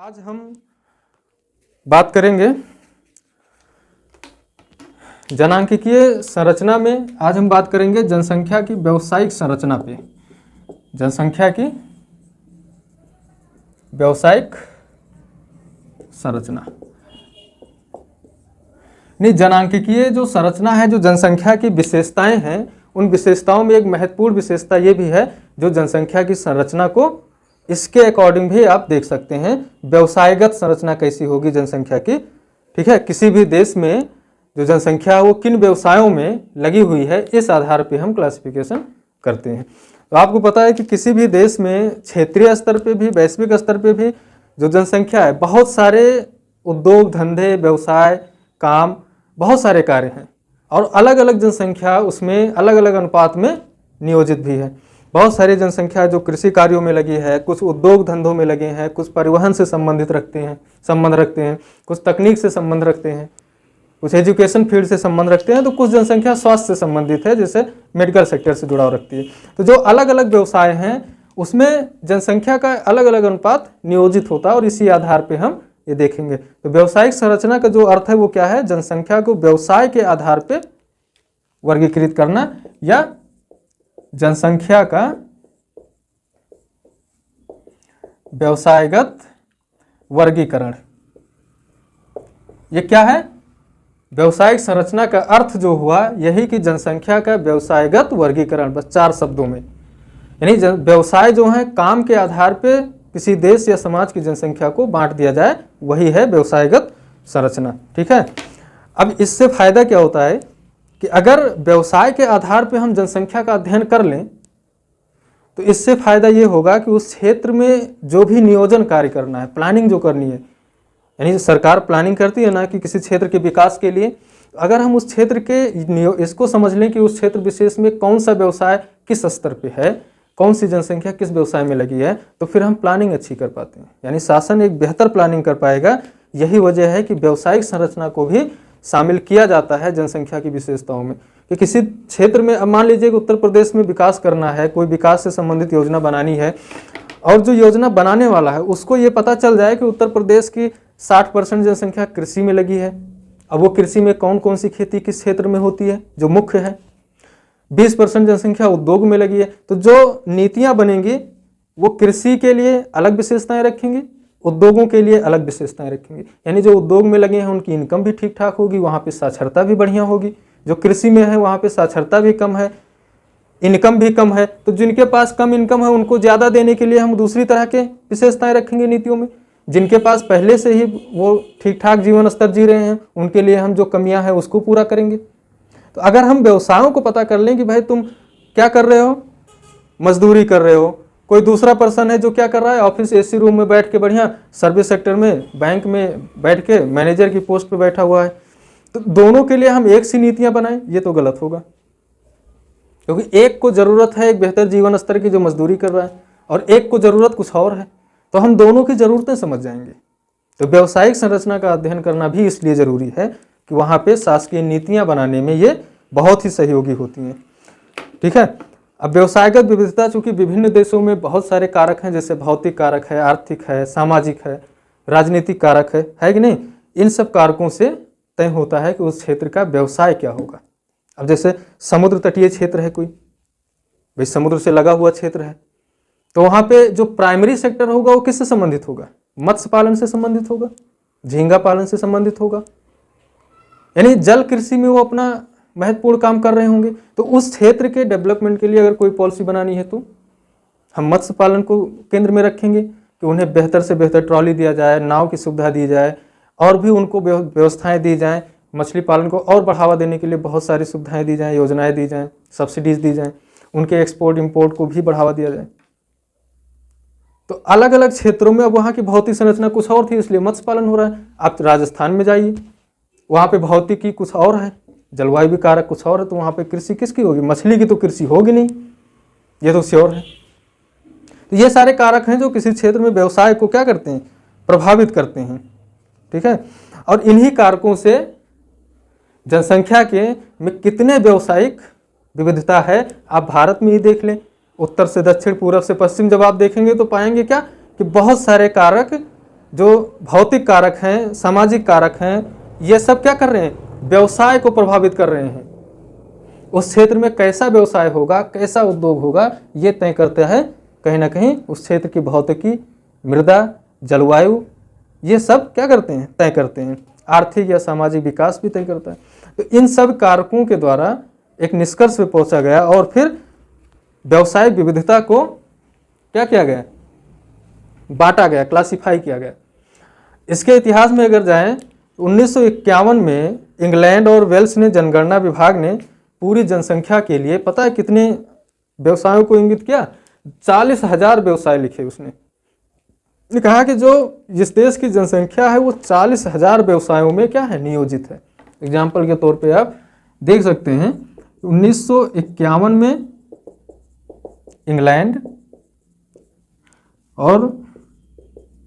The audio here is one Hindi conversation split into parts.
आज हम बात करेंगे जनांकीय संरचना में। आज हम बात करेंगे जनसंख्या की व्यावसायिक संरचना पे। जनसंख्या की व्यावसायिक संरचना नहीं, जनांकीय जो संरचना है, जो जनसंख्या की विशेषताएं हैं, उन विशेषताओं में एक महत्वपूर्ण विशेषता ये भी है जो जनसंख्या की संरचना को इसके अकॉर्डिंग भी आप देख सकते हैं व्यवसायगत संरचना कैसी होगी जनसंख्या की। ठीक है, किसी भी देश में जो जनसंख्या है वो किन व्यवसायों में लगी हुई है, इस आधार पे हम क्लासिफिकेशन करते हैं। तो आपको पता है कि किसी भी देश में क्षेत्रीय स्तर पे भी वैश्विक स्तर पे भी जो जनसंख्या है, बहुत सारे उद्योग धंधे व्यवसाय काम बहुत सारे कार्य हैं और अलग अलग जनसंख्या उसमें अलग अलग अनुपात में नियोजित भी है। बहुत सारी जनसंख्या जो कृषि कार्यों में लगी है, कुछ उद्योग धंधों में लगे हैं, कुछ परिवहन से संबंध रखते हैं, कुछ तकनीक से संबंध रखते हैं, कुछ एजुकेशन फील्ड से संबंध रखते हैं, तो कुछ जनसंख्या स्वास्थ्य से संबंधित है, जैसे मेडिकल सेक्टर से जुड़ाव रखती है। तो जो अलग अलग व्यवसाय हैं उसमें जनसंख्या का अलग अलग अनुपात नियोजित होता है और इसी आधार पर हम ये देखेंगे। तो व्यावसायिक संरचना का जो अर्थ है वो क्या है? जनसंख्या को व्यवसाय के आधार पर वर्गीकृत करना या जनसंख्या का व्यवसायगत वर्गीकरण। ये क्या है? व्यवसायिक संरचना का अर्थ जो हुआ यही कि जनसंख्या का व्यवसायगत वर्गीकरण, बस 4 शब्दों में। यानी व्यवसाय जो है काम के आधार पे किसी देश या समाज की जनसंख्या को बांट दिया जाए, वही है व्यवसायगत संरचना। ठीक है, अब इससे फायदा क्या होता है कि अगर व्यवसाय के आधार पे हम जनसंख्या का अध्ययन कर लें तो इससे फायदा ये होगा कि उस क्षेत्र में जो भी नियोजन कार्य करना है, प्लानिंग जो करनी है, यानी सरकार प्लानिंग करती है ना कि किसी क्षेत्र के विकास के लिए, अगर हम उस क्षेत्र के इसको समझ लें कि उस क्षेत्र विशेष में कौन सा व्यवसाय किस स्तर पे है, कौन सी जनसंख्या किस व्यवसाय में लगी है, तो फिर हम प्लानिंग अच्छी कर पाते हैं, यानी शासन एक बेहतर प्लानिंग कर पाएगा। यही वजह है कि व्यावसायिक संरचना को भी शामिल किया जाता है जनसंख्या की विशेषताओं में। कि किसी क्षेत्र में, अब मान लीजिए कि उत्तर प्रदेश में विकास करना है, कोई विकास से संबंधित योजना बनानी है, और जो योजना बनाने वाला है उसको ये पता चल जाए कि उत्तर प्रदेश की 60% जनसंख्या कृषि में लगी है। अब वो कृषि में कौन कौन सी खेती किस क्षेत्र में होती है जो मुख्य है, 20% जनसंख्या उद्योग में लगी है। तो जो नीतियाँ बनेंगी वो कृषि के लिए अलग विशेषताएं रखेंगी, उद्योगों के लिए अलग विशेषताएं रखेंगे। यानी जो उद्योग में लगे हैं उनकी इनकम भी ठीक ठाक होगी, वहाँ पे साक्षरता भी बढ़िया होगी। जो कृषि में है वहाँ पे साक्षरता भी कम है, इनकम भी कम है, तो जिनके पास कम इनकम है उनको ज़्यादा देने के लिए हम दूसरी तरह के विशेषताएं रखेंगे नीतियों में। जिनके पास पहले से ही वो ठीक ठाक जीवन स्तर जी रहे हैं उनके लिए हम जो कमियाँ हैं उसको पूरा करेंगे। तो अगर हम व्यवसायों को पता कर लें कि भाई तुम क्या कर रहे हो, मजदूरी कर रहे हो, कोई दूसरा पर्सन है जो क्या कर रहा है, ऑफिस एसी रूम में बैठ के बढ़िया सर्विस सेक्टर में बैंक में बैठ के मैनेजर की पोस्ट पे बैठा हुआ है, तो दोनों के लिए हम एक सी नीतियां बनाएं, ये तो गलत होगा। क्योंकि एक को जरूरत है एक बेहतर जीवन स्तर की जो मजदूरी कर रहा है, और एक को जरूरत कुछ और है, तो हम दोनों की जरूरतें समझ जाएंगे। तो व्यवसायिक संरचना का अध्ययन करना भी इसलिए जरूरी है कि वहाँ पे शासकीय नीतियाँ बनाने में ये बहुत ही सहयोगी होती हैं। ठीक है, अब व्यवसायगत विविधता चूंकि विभिन्न देशों में बहुत सारे कारक हैं, जैसे भौतिक कारक है, आर्थिक है, सामाजिक है, राजनीतिक कारक है कि नहीं, इन सब कारकों से तय होता है कि उस क्षेत्र का व्यवसाय क्या होगा। अब जैसे समुद्र तटीय क्षेत्र है कोई, भाई समुद्र से लगा हुआ क्षेत्र है, तो वहाँ पे जो प्राइमरी सेक्टर होगा वो किससे संबंधित होगा? मत्स्य पालन से संबंधित होगा, झींगा पालन से संबंधित होगा, यानी जल कृषि में वो अपना महत्वपूर्ण काम कर रहे होंगे। तो उस क्षेत्र के डेवलपमेंट के लिए अगर कोई पॉलिसी बनानी है तो हम मत्स्य पालन को केंद्र में रखेंगे कि उन्हें बेहतर से बेहतर ट्रॉली दिया जाए, नाव की सुविधा दी जाए, और भी उनको व्यवस्थाएं दी जाएं। मछली पालन को और बढ़ावा देने के लिए बहुत सारी सुविधाएं दी जाएं, योजनाएं दी जाएं, सब्सिडीज दी जाएं, उनके एक्सपोर्ट इंपोर्ट को भी बढ़ावा दिया जाए। तो अलग अलग क्षेत्रों में अब वहाँ की भौतिक संरचना कुछ और थी, इसलिए मत्स्य पालन हो रहा है। आप राजस्थान में जाइए, वहाँ पे भौतिकी कुछ और है, जलवायु भी कारक कुछ और है, तो वहाँ पे कृषि किसकी होगी? मछली की तो कृषि होगी नहीं, ये तो श्योर है। तो ये सारे कारक हैं जो किसी क्षेत्र में व्यवसाय को क्या करते हैं? प्रभावित करते हैं। ठीक है, और इन्हीं कारकों से जनसंख्या के में कितने व्यवसायिक विविधता है आप भारत में ही देख लें। उत्तर से दक्षिण, पूरब से पश्चिम जब आप देखेंगे तो पाएंगे क्या कि बहुत सारे कारक जो भौतिक कारक हैं, सामाजिक कारक हैं, ये सब क्या कर रहे हैं, व्यवसाय को प्रभावित कर रहे हैं। उस क्षेत्र में कैसा व्यवसाय होगा, कैसा उद्योग होगा, ये तय करता है कहीं ना कहीं उस क्षेत्र की भौतिकी, मृदा, जलवायु, ये सब क्या करते हैं, तय करते हैं। आर्थिक या सामाजिक विकास भी तय करता है। तो इन सब कारकों के द्वारा एक निष्कर्ष पे पहुंचा गया और फिर व्यवसायिक विविधता को क्या किया गया, बांटा गया, क्लासिफाई किया गया। इसके इतिहास में अगर जाएं, 1951 में इंग्लैंड और वेल्स ने जनगणना विभाग ने पूरी जनसंख्या के लिए पता है कितने व्यवसायों को इंगित किया, 40,000 व्यवसाय लिखे उसने। ने कहा कि जो जिस देश की जनसंख्या है वो 40,000 व्यवसायों में क्या है, नियोजित है। एग्जाम्पल के तौर पे आप देख सकते हैं 1951 में इंग्लैंड और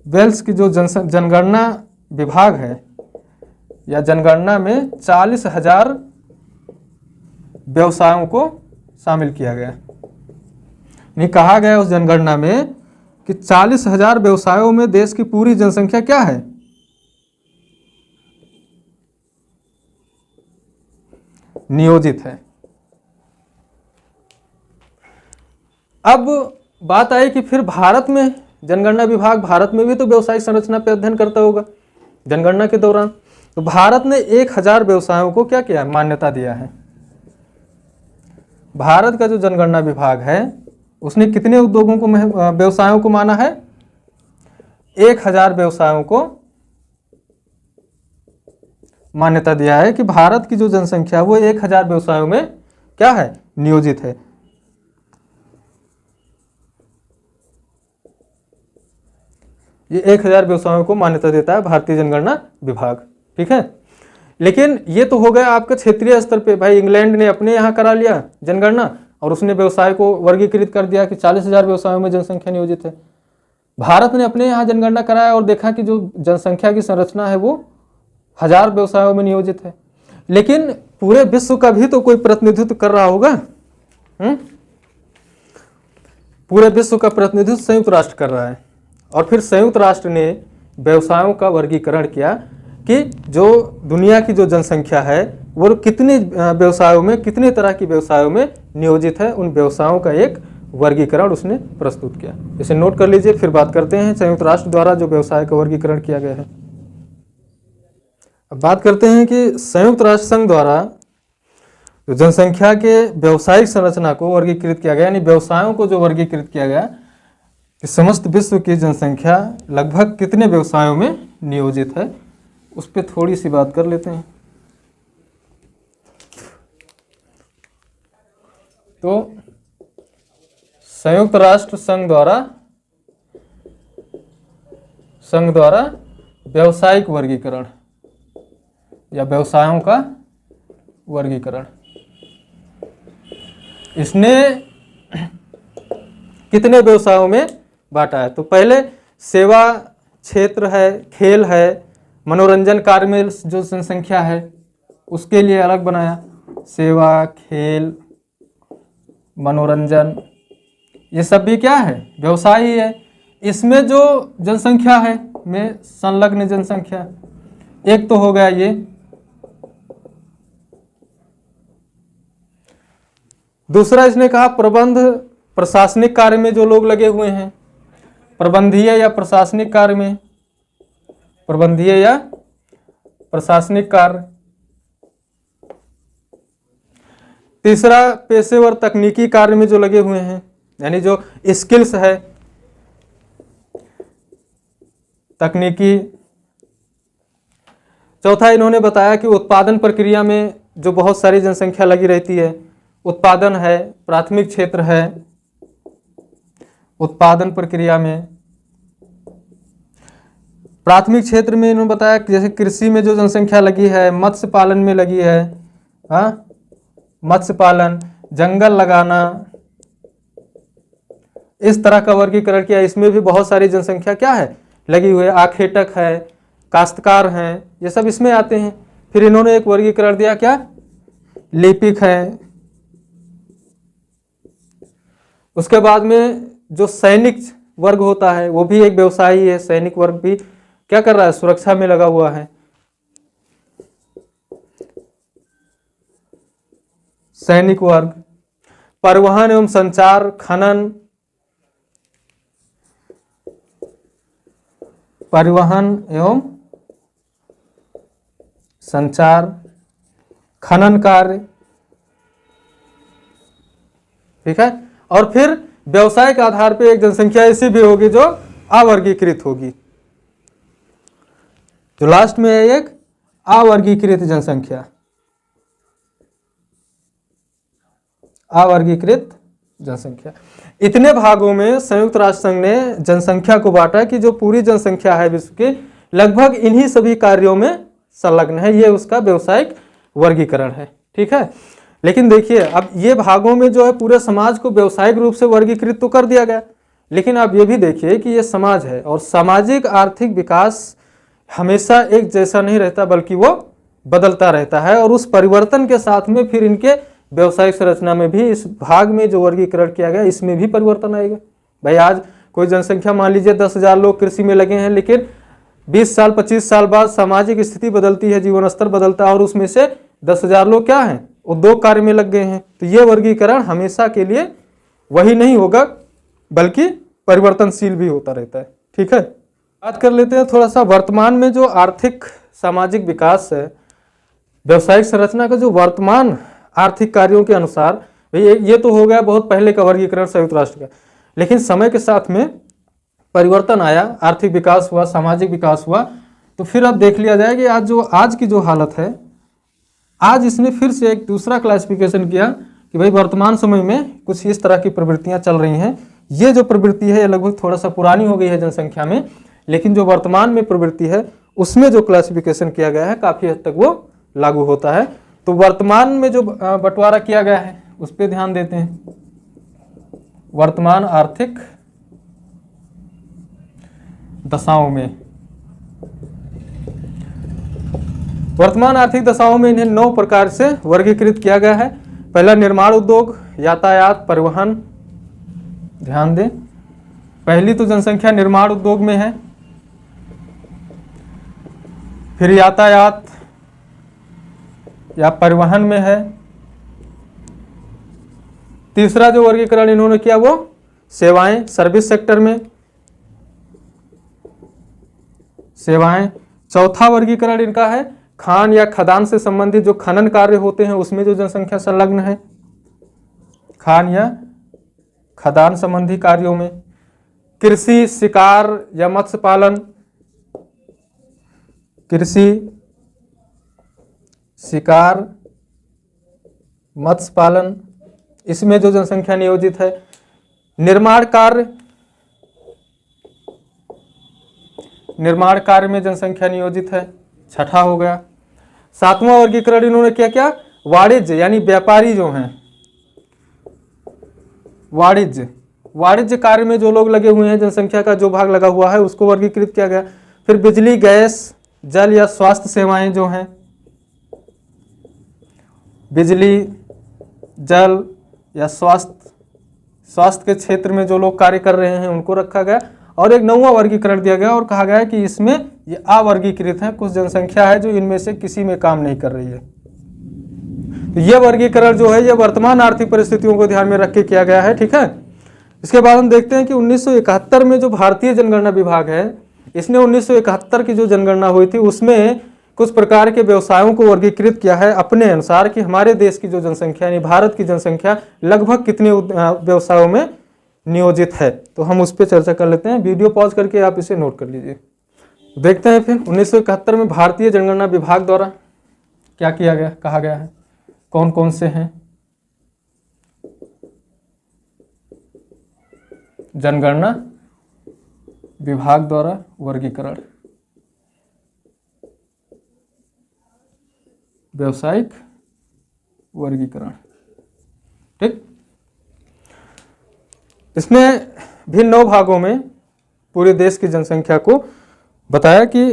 वेल्स की जो जनगणना विभाग है या जनगणना में 40,000 व्यवसायों को शामिल किया गया। नहीं कहा गया उस जनगणना में कि 40,000 व्यवसायों में देश की पूरी जनसंख्या क्या है, नियोजित है। अब बात आई कि फिर भारत में जनगणना विभाग, भारत में भी तो व्यवसायिक संरचना पे अध्ययन करता होगा जनगणना के दौरान। तो भारत ने 1,000 व्यवसायों को क्या किया, मान्यता दिया है। भारत का जो जनगणना विभाग है उसने कितने उद्योगों को, व्यवसायों को माना है, 1,000 व्यवसायों को मान्यता दिया है कि भारत की जो जनसंख्या वो 1,000 व्यवसायों में क्या है, नियोजित है। ये 1,000 व्यवसायों को मान्यता देता है भारतीय जनगणना विभाग, ठीक है। लेकिन ये तो हो गया आपका क्षेत्रीय स्तर पे, भाई इंग्लैंड ने अपने यहाँ करा लिया जनगणना और उसने व्यवसाय को वर्गीकृत कर दिया कि 40,000 व्यवसायों में जनसंख्या नियोजित है। भारत ने अपने यहाँ जनगणना कराया और देखा कि जो जनसंख्या की संरचना है वो 1,000 व्यवसायों में नियोजित है। लेकिन पूरे विश्व का भी तो कोई प्रतिनिधित्व कर रहा होगा। पूरे विश्व का प्रतिनिधित्व संयुक्त राष्ट्र कर रहा है और फिर संयुक्त राष्ट्र ने व्यवसायों का वर्गीकरण किया कि जो दुनिया की जो जनसंख्या है वो कितने व्यवसायों में, कितने तरह की व्यवसायों में नियोजित है, उन व्यवसायों का एक वर्गीकरण उसने प्रस्तुत किया। इसे नोट कर लीजिए, फिर बात करते हैं संयुक्त राष्ट्र द्वारा जो व्यवसाय का वर्गीकरण किया गया है। अब बात करते हैं कि संयुक्त राष्ट्र संघ द्वारा जो जनसंख्या के व्यवसायिक संरचना को वर्गीकृत किया गया, यानी व्यवसायों को जो वर्गीकृत किया गया कि समस्त विश्व की जनसंख्या लगभग कितने व्यवसायों में नियोजित है, उस पर थोड़ी सी बात कर लेते हैं। तो संयुक्त राष्ट्र संघ द्वारा व्यवसायिक वर्गीकरण या व्यवसायों का वर्गीकरण, इसने कितने व्यवसायों में बांटा है। तो पहले सेवा क्षेत्र है, खेल है, मनोरंजन कार्य में जो जनसंख्या है उसके लिए अलग बनाया, सेवा, खेल, मनोरंजन, ये सब भी क्या है, व्यवसाय ही है। इसमें जो जनसंख्या है में संलग्न जनसंख्या, एक तो हो गया ये। दूसरा इसने कहा प्रबंध, प्रशासनिक कार्य में जो लोग लगे हुए हैं, प्रबंधीय या प्रशासनिक कार्य में, प्रबंधीय या प्रशासनिक कार्य। तीसरा पेशेवर तकनीकी कार्य में जो लगे हुए हैं, यानी जो स्किल्स है तकनीकी। चौथा इन्होंने बताया कि उत्पादन प्रक्रिया में जो बहुत सारी जनसंख्या लगी रहती है, उत्पादन है, प्राथमिक क्षेत्र है उत्पादन प्रक्रिया में। प्राथमिक क्षेत्र में इन्होंने बताया कि जैसे कृषि में जो जनसंख्या लगी है, मत्स्य पालन में लगी है, हाँ, मत्स्य पालन, जंगल लगाना, इस तरह का वर्गीकरण किया। इसमें भी बहुत सारी जनसंख्या क्या है, लगी हुई है। आखेटक है, काश्तकार हैं, ये सब इसमें आते हैं। फिर इन्होंने एक वर्गीकरण दिया क्या, लिपिक है। उसके बाद में जो सैनिक वर्ग होता है वो भी एक व्यवसाय ही है, सैनिक वर्ग भी क्या कर रहा है, सुरक्षा में लगा हुआ है। सैनिक वर्ग, परिवहन एवं संचार, खनन, परिवहन एवं संचार, खनन कार्य, ठीक है। और फिर व्यवसाय के आधार पर एक जनसंख्या ऐसी भी होगी जो अवर्गीकृत होगी। जो लास्ट में है एक अवर्गीकृत जनसंख्या, अवर्गीकृत जनसंख्या। इतने भागों में संयुक्त राष्ट्र संघ ने जनसंख्या को बांटा कि जो पूरी जनसंख्या है विश्व की लगभग इन्हीं सभी कार्यों में संलग्न है। ये उसका व्यवसायिक वर्गीकरण है, ठीक है। लेकिन देखिए अब ये भागों में जो है पूरे समाज को व्यवसायिक रूप से वर्गीकृत तो कर दिया गया, लेकिन आप ये भी देखिए कि ये समाज है और सामाजिक आर्थिक विकास हमेशा एक जैसा नहीं रहता, बल्कि वो बदलता रहता है। और उस परिवर्तन के साथ में फिर इनके व्यवसायिक संरचना में भी, इस भाग में जो वर्गीकरण किया गया इसमें भी परिवर्तन आएगा। भाई आज कोई जनसंख्या मान लीजिए 10,000 लोग कृषि में लगे हैं, लेकिन 20 साल 25 साल बाद सामाजिक स्थिति बदलती है, जीवन स्तर बदलता है और उसमें से 10,000 लोग क्या हैं, उद्योग कार्य में लग गए हैं। तो ये वर्गीकरण हमेशा के लिए वही नहीं होगा, बल्कि परिवर्तनशील भी होता रहता है, ठीक है। बात कर लेते हैं थोड़ा सा वर्तमान में जो आर्थिक सामाजिक विकास है, व्यवसायिक संरचना का जो वर्तमान आर्थिक कार्यों के अनुसार, भाई ये तो हो गया बहुत पहले का वर्गीकरण संयुक्त राष्ट्र का, लेकिन समय के साथ में परिवर्तन आया, आर्थिक विकास हुआ, सामाजिक विकास हुआ। तो फिर अब देख लिया जाए कि आज की जो हालत है, आज इसने फिर से एक दूसरा क्लासिफिकेशन किया कि भाई वर्तमान समय में कुछ इस तरह की प्रवृत्तियां चल रही हैं। ये जो प्रवृत्ति है ये लगभग थोड़ा सा पुरानी हो गई है जनसंख्या में, लेकिन जो वर्तमान में प्रवृत्ति है उसमें जो क्लासिफिकेशन किया गया है काफी हद तक वो लागू होता है। तो वर्तमान में जो बंटवारा किया गया है उस पर ध्यान देते हैं। वर्तमान आर्थिक दशाओं में, वर्तमान आर्थिक दशाओं में इन्हें 9 प्रकार से वर्गीकृत किया गया है। पहला निर्माण उद्योग, यातायात, परिवहन। ध्यान दें, पहली तो जनसंख्या निर्माण उद्योग में है, फिर यातायात या परिवहन में है। तीसरा जो वर्गीकरण इन्होंने किया वो सेवाएं, सर्विस सेक्टर में सेवाएं। चौथा वर्गीकरण इनका है खान या खदान से संबंधित जो खनन कार्य होते हैं उसमें जो जनसंख्या संलग्न है, खान या खदान संबंधी कार्यों में। कृषि, शिकार या मत्स्य पालन, कृषि, शिकार, मत्स्य पालन, इसमें जो जनसंख्या नियोजित है। निर्माण कार्य, निर्माण कार्य में जनसंख्या नियोजित है, छठा हो गया। सातवां वर्गीकरण इन्होंने क्या वाणिज्य यानी व्यापारी जो हैं, वाणिज्य कार्य में जो लोग लगे हुए हैं, जनसंख्या का जो भाग लगा हुआ है उसको वर्गीकृत किया गया। फिर बिजली, गैस, जल या स्वास्थ्य सेवाएं जो हैं, बिजली, जल या स्वास्थ्य के क्षेत्र में जो लोग कार्य कर रहे हैं उनको रखा गया। और एक 9वां वर्गीकरण दिया गया और कहा गया कि इसमें ये अवर्गीकृत है, कुछ जनसंख्या है जो इनमें से किसी में काम नहीं कर रही है। तो यह वर्गीकरण जो है ये वर्तमान आर्थिक परिस्थितियों को ध्यान में रख के किया गया है, ठीक है। इसके बाद हम देखते हैं कि 1971 में जो भारतीय जनगणना विभाग है, इसने 1971 की जो जनगणना हुई थी उसमें कुछ प्रकार के व्यवसायों को वर्गीकृत किया है अपने अनुसार कि हमारे देश की जो जनसंख्या यानी भारत की जनसंख्या लगभग कितने व्यवसायों में नियोजित है। तो हम उस पर चर्चा कर लेते हैं, वीडियो पॉज करके आप इसे नोट कर लीजिए। देखते हैं फिर 1971 में भारतीय जनगणना विभाग द्वारा क्या किया गया, कहा गया है, कौन कौन से हैं। जनगणना विभाग द्वारा वर्गीकरण, व्यवसायिक वर्गीकरण, ठीक। इसमें भी 9 भागों में पूरे देश की जनसंख्या को बताया कि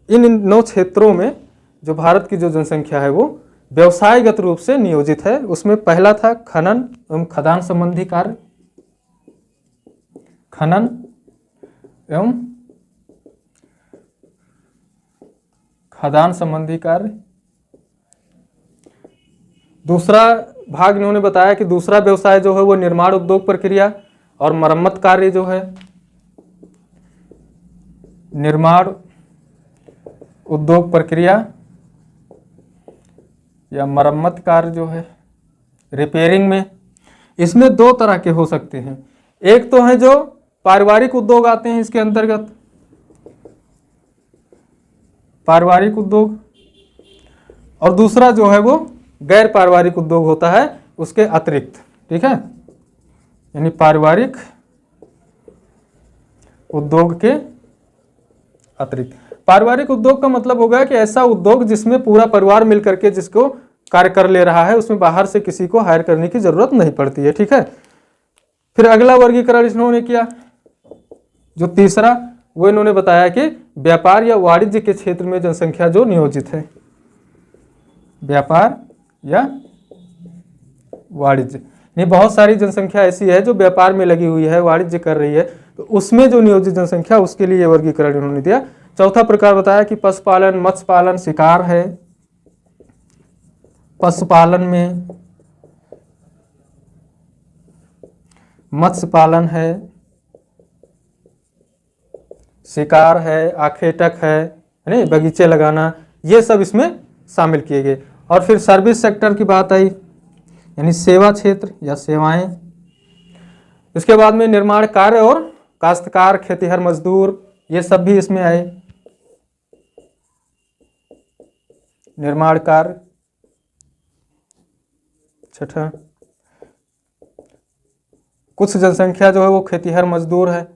इन 9 क्षेत्रों में जो भारत की जो जनसंख्या है वो व्यवसायगत रूप से नियोजित है। उसमें पहला था खनन एवं खदान संबंधी कार्य, खनन एवं खदान संबंधी कार्य। दूसरा भाग इन्होंने बताया कि दूसरा व्यवसाय जो है वो निर्माण उद्योग प्रक्रिया और मरम्मत कार्य जो है, निर्माण उद्योग प्रक्रिया या मरम्मत कार्य जो है, रिपेयरिंग में, इसमें दो तरह के हो सकते हैं। एक तो है जो पारिवारिक उद्योग आते हैं इसके अंतर्गत, पारिवारिक उद्योग, और दूसरा जो है वो गैर पारिवारिक उद्योग होता है उसके अतिरिक्त। ठीक है, यानी पारिवारिक उद्योग के अतिरिक्त। पारिवारिक उद्योग का मतलब होगा कि ऐसा उद्योग जिसमें पूरा परिवार मिलकर के जिसको कार्य कर ले रहा है, उसमें बाहर से किसी को हायर करने की जरूरत नहीं पड़ती है। ठीक है, फिर अगला वर्गीकरण इन्होंने किया जो तीसरा, वो इन्होंने बताया कि व्यापार या वाणिज्य के क्षेत्र में जनसंख्या जो नियोजित है, व्यापार या वाणिज्य, ये बहुत सारी जनसंख्या ऐसी है जो व्यापार में लगी हुई है, वाणिज्य कर रही है, तो उसमें जो नियोजित जनसंख्या, उसके लिए वर्गीकरण इन्होंने दिया। चौथा प्रकार बताया कि पशुपालन, मत्स्य पालन, शिकार है, पशुपालन में मत्स्य पालन है, शिकार है, आखेटक है नहीं, बगीचे लगाना, ये सब इसमें शामिल किए गए। और फिर सर्विस सेक्टर की बात आई, यानी सेवा क्षेत्र या सेवाएं। इसके बाद में निर्माण कार्य और काश्तकार, खेतीहर मजदूर, ये सब भी इसमें आए। निर्माण कार्य, छठा, कुछ जनसंख्या जो है वो खेतीहर मजदूर है,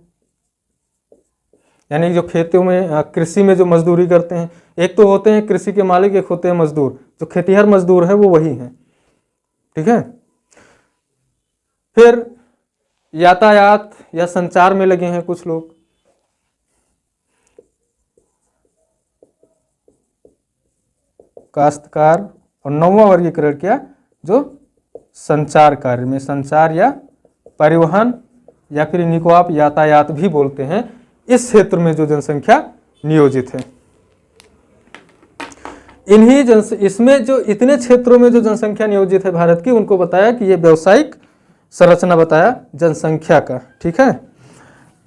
यानी जो खेतों में कृषि में जो मजदूरी करते हैं। एक तो होते हैं कृषि के मालिक, एक होते हैं मजदूर। जो खेतीहर मजदूर है वो वही हैं। ठीक है, फिर यातायात या संचार में लगे हैं कुछ लोग, काश्तकार। और नौवां वर्गीकरण किया जो संचार कार्य में, संचार या परिवहन या फिर इन्हीं को आप यातायात भी बोलते हैं, इस क्षेत्र में जो जनसंख्या नियोजित है। इसमें जो इतने क्षेत्रों में जो जनसंख्या नियोजित है भारत की, उनको बताया कि ये व्यावसायिक संरचना बताया जनसंख्या का। ठीक है,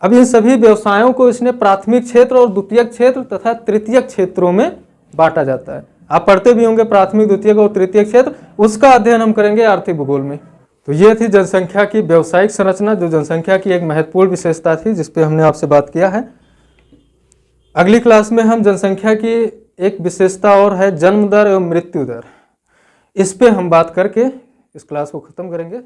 अब इन सभी व्यवसायों को इसने प्राथमिक क्षेत्र और द्वितीयक क्षेत्र तथा तृतीयक क्षेत्रों में बांटा जाता है। आप पढ़ते भी होंगे प्राथमिक, द्वितीयक और तृतीयक क्षेत्र, उसका अध्ययन हम करेंगे आर्थिक भूगोल में। तो ये थी जनसंख्या की व्यावसायिक संरचना, जो जनसंख्या की एक महत्वपूर्ण विशेषता थी जिस पे हमने आपसे बात किया है। अगली क्लास में हम जनसंख्या की एक विशेषता और है जन्म दर एवं मृत्यु दर, इस पे हम बात करके इस क्लास को खत्म करेंगे।